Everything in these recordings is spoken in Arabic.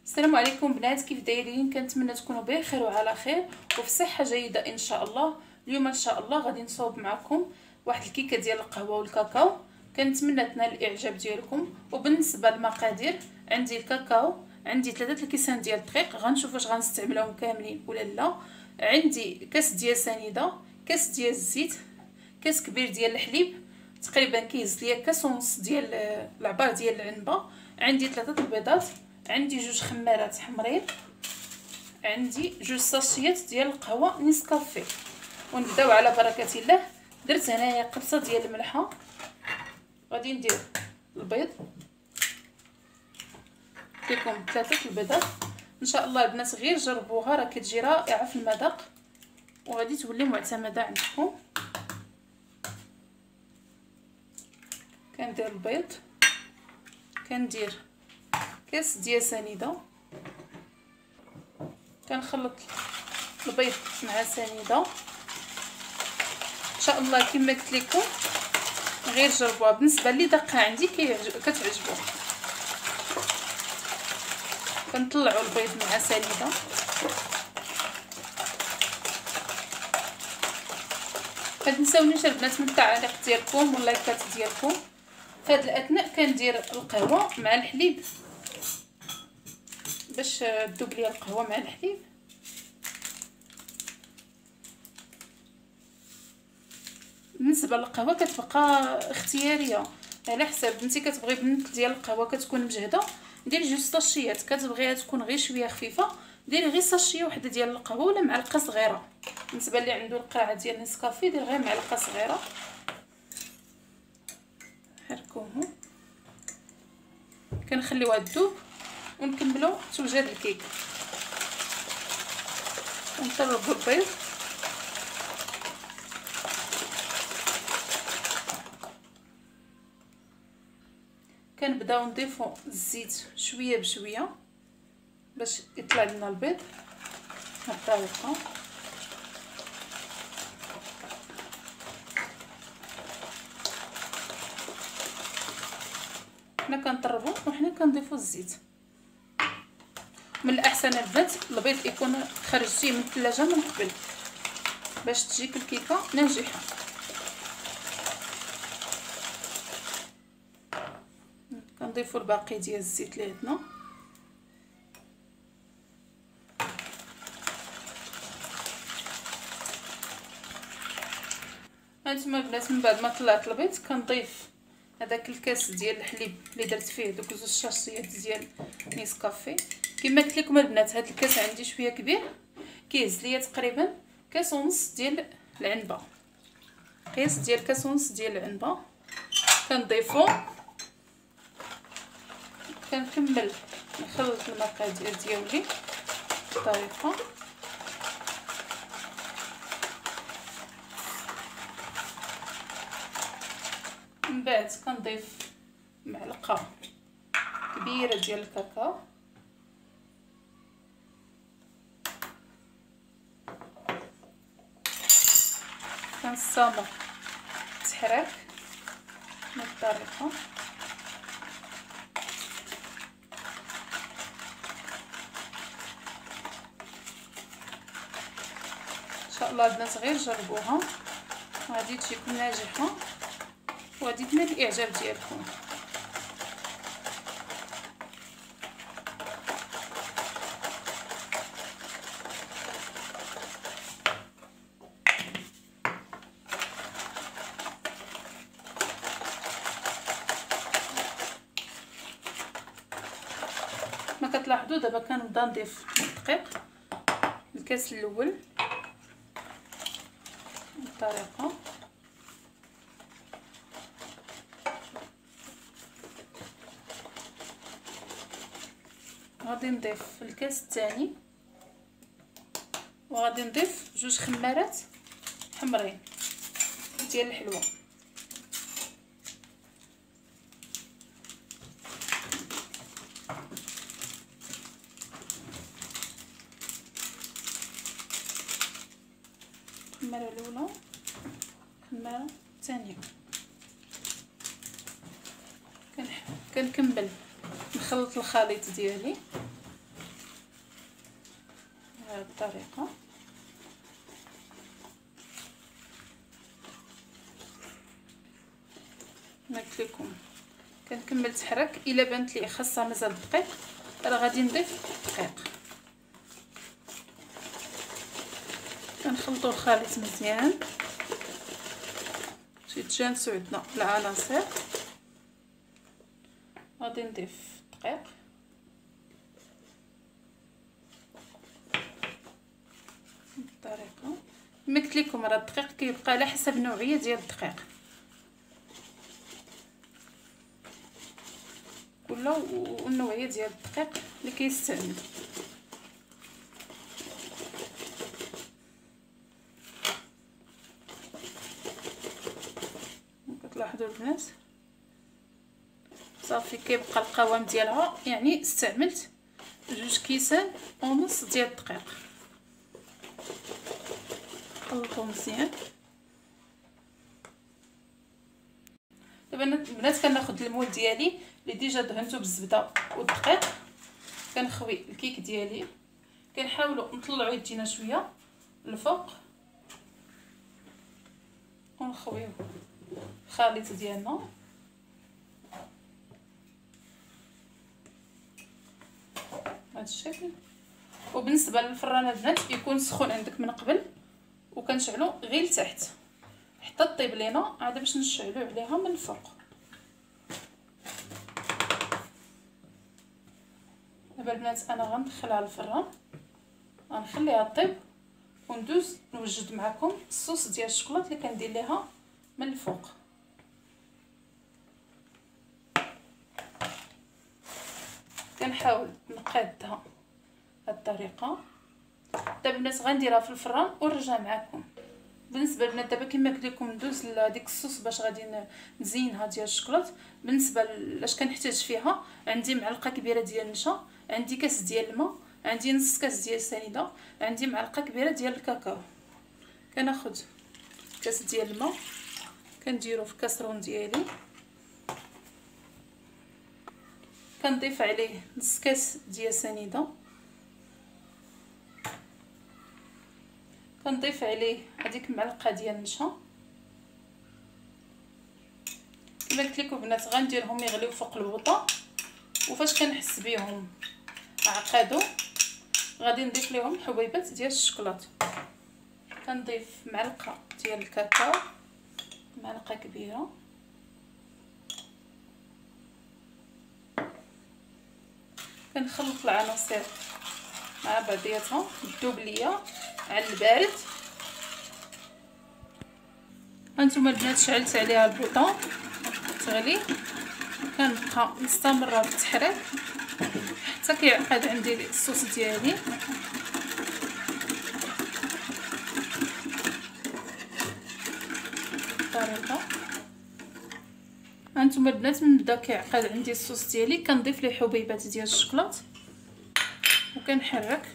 السلام عليكم بنات، كيف دايرين؟ كنتمنى تكونوا بخير وعلى خير وفي صحه جيده ان شاء الله. اليوم ان شاء الله غادي نصاوب معكم واحد الكيكه ديال القهوه والكاكاو. كنتمنى تنال الاعجاب ديالكم. وبالنسبه للمقادير، عندي الكاكاو، عندي 3 الكيسان ديال الدقيق، غنشوف واش غنستعملهم كاملين ولا لا. عندي كاس ديال سنيده، كاس ديال الزيت، كاس كبير ديال الحليب، تقريبا كيهز ليا كاس ونص ديال العبار ديال العنبه. عندي 3 البيضات، عندي 2 خمارات حمرين، عندي 2 ساشيات ديال القهوه نيسكافيه. ونبداو على بركه الله. درت هنايا قبصه ديال الملحه، غادي ندير البيض فيكم 3 البيضات. ان شاء الله البنات غير جربوها، راه كتجي رائعه في المذاق وغادي تولي معتمده عندكم. كندير البيض، كندير كاس ديال سنيده، كنخلط البيض مع سنيده. ان شاء الله كما قلت لكم غير جربوها. بالنسبه لي دقه عندي كتعجبو. كنطلعوا البيض مع سنيده، ما تنساونيش البنات من التعاليق ديالكم واللايكات ديالكم. في هذا الاثناء كندير القهوه مع الحليب باش تذوب ليا القهوه مع الحليب. بالنسبه للقهوه كتبقى اختياريه على حساب انت كتبغي. بنت ديال القهوه كتكون مجهده، ديري 2 ساشيات. كتبغيها تكون غير شويه خفيفه، ديري غير ساشيه وحده ديال القهوه ولا معلقه صغيره. بالنسبه اللي عنده القاعه ديال نسكافيه دير غير معلقه صغيره. حركوهم، كنخليوها تذوب ونكملوا توجد الكيك. نطربوا البيض، كنبداو نضيفوا الزيت شويه بشويه باش يطلع لنا البيض بهذه الطريقه. حنا كنطربوا وحنا كنضيفوا الزيت. من الاحسن البنات البيض يكون خرجتيه من الثلاجه من قبل باش تجيك الكيكه ناجحه. كنضيفوا الباقي ديال الزيت اللي عندنا. هانتوما البنات من بعد ما طلعت البيض كنضيف هذاك الكاس ديال الحليب اللي درت فيه دوك 2 شاشيات ديال نيسكافيه. كما قلت لكم البنات هذا الكاس عندي شويه كبير، كيهز ليا تقريبا كاس ونص ديال العنبه. قياس ديال كاس ونص ديال العنبه كنضيفو. كنكمل نخلط المقادير ديالي بطريقه. من بعد كنضيف معلقه كبيره ديال الكاكاو، كنستمر تحرك بهذه الطريقه. ان شاء الله البنات غير جربوها غادي تجيكم ناجحه وغادي تنال الاعجاب ديالكم. ما كتلاحظوا دابا كنبدا نضيف الدقيق الكاس الاول بالطريقه. غادي نضيف الكاس الثاني وغادي نضيف 2 خمارات حمرين ديال الحلوه. الخماره الاولى، الخماره الثانيه. كنكمل نخلط الخليط ديالي بهذه الطريقه. ما قلت لكم كنكمل تحرك. الا بانت لي خاصها مازال دقيق راه غادي نضيف دقيق. كنخلطوا الخليط مزيان باش يتجانسوا عندنا العناصر. غادي نضيف دقيق بالطريقه. كما قلت لكم راه الدقيق كيبقى على حسب النوعيه ديال الدقيق، كله والنوعيه ديال الدقيق اللي كيستعمل. كتلاحظوا البنات صافي كيبقى القوام ديالها، يعني استعملت 2 كيسان ونص ديال الدقيق. خلطوا مزيان. دابا البنات كناخذ المول ديالي اللي ديجا دهنته بالزبده والدقيق، كنخوي الكيك ديالي، كنحاولوا نطلعوا يدينا شويه الفوق ونخويو الخليط ديالنا. بهذا الشكل. وبالنسبه للفران البنات يكون سخون عندك من قبل، وكنشعلو غير لتحت حتى طيب لينا عاد باش نشعلو عليها من الفوق. دابا البنات انا غندخلها للفران، غنخليها طيب وندوز نوجد معكم الصوص ديال الشوكولاط اللي كندير ليها من الفوق. كنحاول نقادها بهذه الطريقه. دابا البنات غنديرها في الفران ونرجع معكم. بالنسبه لنا دابا كما قلت لكم ندوز لهاديك الصوص باش غادي نزينها ديال الشوكولاط. بالنسبه لاش كنحتاج فيها، عندي معلقه كبيره ديال النشا، عندي كاس ديال الماء، عندي نص كاس ديال السنيده، عندي معلقه كبيره ديال الكاكاو. كناخذ كاس ديال الماء كنديرو في الكاسرون ديالي، كنضيف عليه نص كاس ديال السنيده، كنضيف عليه هذيك المعلقه ديال النشا. كما قلت لكم بنات غنديرهم يغليو فوق البوطه، وفاش كنحس بهم عقدوا غادي نضيف لهم حبيبات ديال الشوكولاط. كنضيف معلقه ديال الكاكاو، معلقه كبيره، كنخلط العناصر مع بعضياتها تذوب ليا على البارد. هانتوما البنات شعلت عليها البوطه تغلي، كنبقى مستمره في التحريك حتى كيعقد عندي الصوص ديالي. بالطريقه هانتوما البنات من بدا كيعقد عندي الصوص ديالي كنضيف ليه حبيبات ديال الشوكولاط وكنحرك.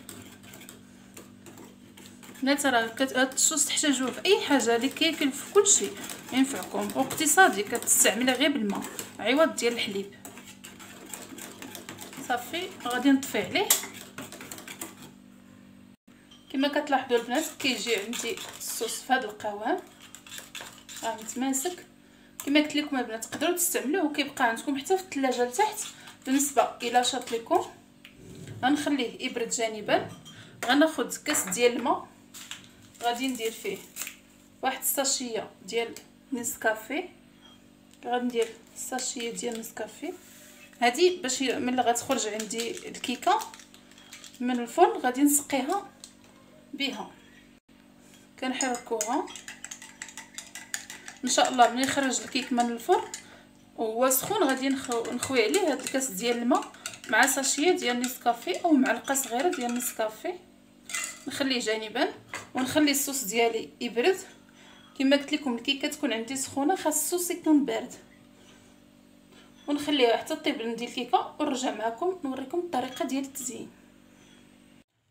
بنات راه هاد الصوص تحتاجوه في اي حاجه اللي كياكل في كلشي، ينفعكم واقتصادي، كتستعمليه غير بالماء عوض ديال الحليب. صافي غادي نطفي عليه. كما كتلاحظوا البنات كيجي عندي الصوص في هذا القوام راه متماسك. كما قلت لكم البنات تقدروا تستعملوه وكيبقى عندكم حتى في الثلاجه لتحت. بالنسبه الى شاط لكم غنخليه يبرد جانبا. غناخذ كاس ديال الماء، غادي ندير فيه واحد الساشيه ديال نسكافيه، غندير الساشيه ديال نسكافيه هذه باش ملي غتخرج عندي الكيكه من الفرن غادي نسقيها بها. كنحركوها ان شاء الله ملي يخرج الكيك من الفرن وهو سخون غادي نخوي عليه هذا الكاس ديال الماء مع ساشيه ديال نسكافيه او معلقه صغيره ديال نسكافيه، نخليه جانبا ونخلي الصوص ديالي يبرد. كما قلت لكم الكيكه تكون عندي سخونه، خاص الصوص يكون بارد، ونخليها حتى طيب ندير الكيكه ونرجع معكم نوريكم الطريقه ديال التزيين.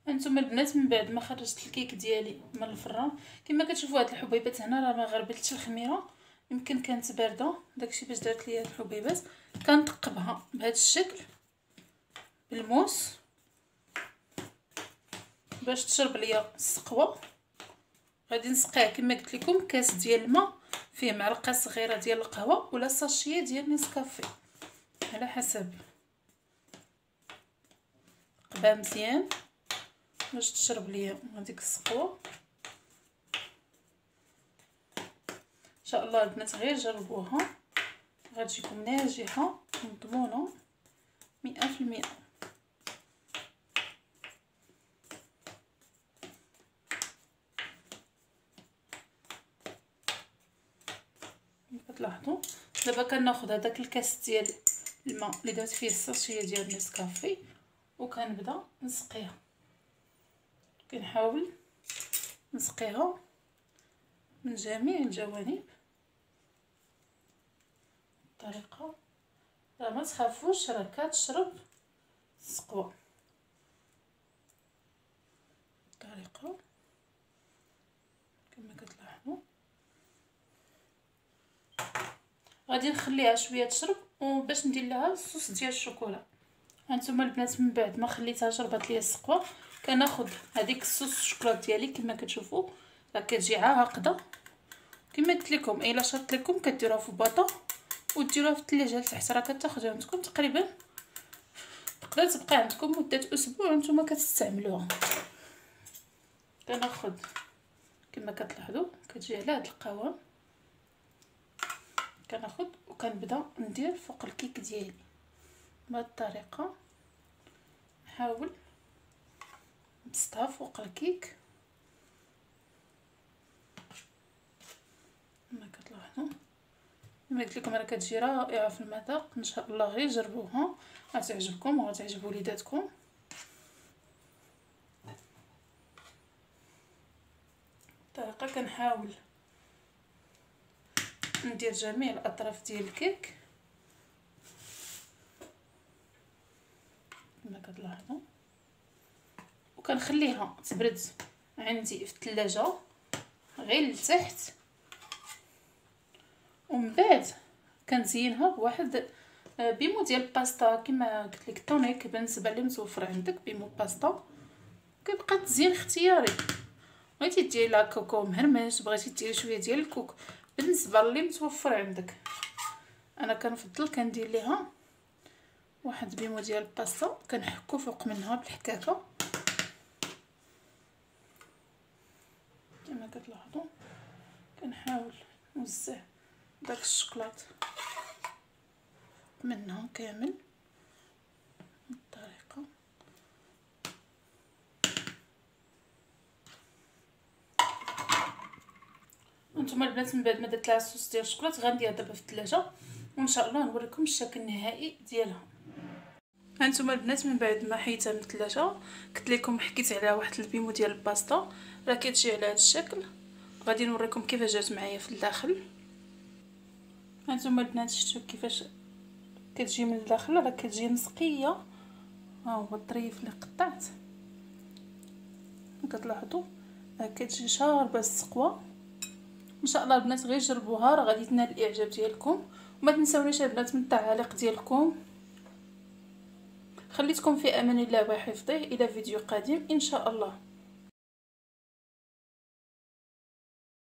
هانتوما البنات من بعد ما خرجت الكيك ديالي من الفران كما كتشوفوا هاد الحبيبات هنا راه ما غربلتش الخميره، يمكن كانت بارده داكشي باش درت ليا هاد الحبيبات. كنثقبها بهذا الشكل بالموس باش تشرب ليا السقوه. غادي نسقيها كما قلت لكم كاس ديال الماء فيه معلقه صغيره ديال القهوه ولا ساشيه ديال نسكافيه على حسب. قبها مزيان باش تشرب ليا هذيك السقوه. ان شاء الله البنات غير جربوها غتجيكم ناجحه مضمونه 100%. كتلاحظوا دابا كناخذ هذاك الكاس ديال الماء اللي درت فيه الساشيه ديال نسكافيه وكنبدا نسقيها. كنحاول نسقيها من جميع الجوانب بالطريقه. راه ما تخافوش راه كتشرب السقوه بالطريقه كما كتلاحظوا. غادي نخليها شويه تشرب وباش ندير لها الصوص ديال الشوكولا. هانتوما البنات من بعد ما خليتها شربت ليا السقوه كناخذ هذيك الصوص الشوكولا ديالي كما كتشوفوا راه كتجي عاقده كما قلت لكم. الا شرط لكم كديروها في باطه وديروها في الثلاجه لتحت راه كتاخذ عندكم تقريبا تقدر تبقى عندكم مده اسبوع نتوما كتستعملوها. كناخذ كما كتلاحظوا كتجي على هذا القوام. كناخذ وكنبدا ندير فوق الكيك ديالي بهذه الطريقه. نحاول نبسطها فوق الكيك كما كتلاحظوا. كما قلت لكم راه كتجي رائعه في المذاق. ان شاء الله غير جربوها غتعجبكم وغتعجب وليداتكم. الطريقه كنحاول ندير جميع الاطراف ديال الكيك كما كتلاحظوا وكنخليها تبرد عندي في الثلاجه غير لتحت. ومن بعد كنزينها بواحد بيمو ديال الباستا كما قلت لك طونيك بالنسبه اللي متوفر عندك بيمو باستا. كيبقى تزيين اختياري. بغيتي ديري لها كوكو مهرمش بغيتي ديري شويه ديال الكوك بالنسبه اللي متوفر عندك. انا كنفضل كندير ليها واحد بيمو ديال الباستا كنحكو فوق منها بالحكاكه كما كتلاحظوا. كنحاول نوزع داك الشوكولات منها كامل بالطريقه. نتوما البنات من بعد ما درت لها الصوص ديال الشوكولات غنديرها دابا في الثلاجه وان شاء الله نوريكم الشكل النهائي ديالها. هانتوما البنات من بعد ما حيتها من الثلاجه قلت لكم حكيت على واحد البيمو ديال الباستا راه كتجي على هذا الشكل. غادي نوريكم كيف جات معايا في الداخل. هانتوما البنات شفتوا كيفاش كتجي من الداخل راه كتجي مسقيه. ها هو الطريف اللي قطعت كتلاحظوا كتجي شاربه السقوه. ان شاء الله البنات غير جربوها راه غادي تنال الاعجاب ديالكم. وما تنساونيش البنات من التعاليق ديالكم. خليتكم في امان الله وحفظه الى فيديو قادم ان شاء الله.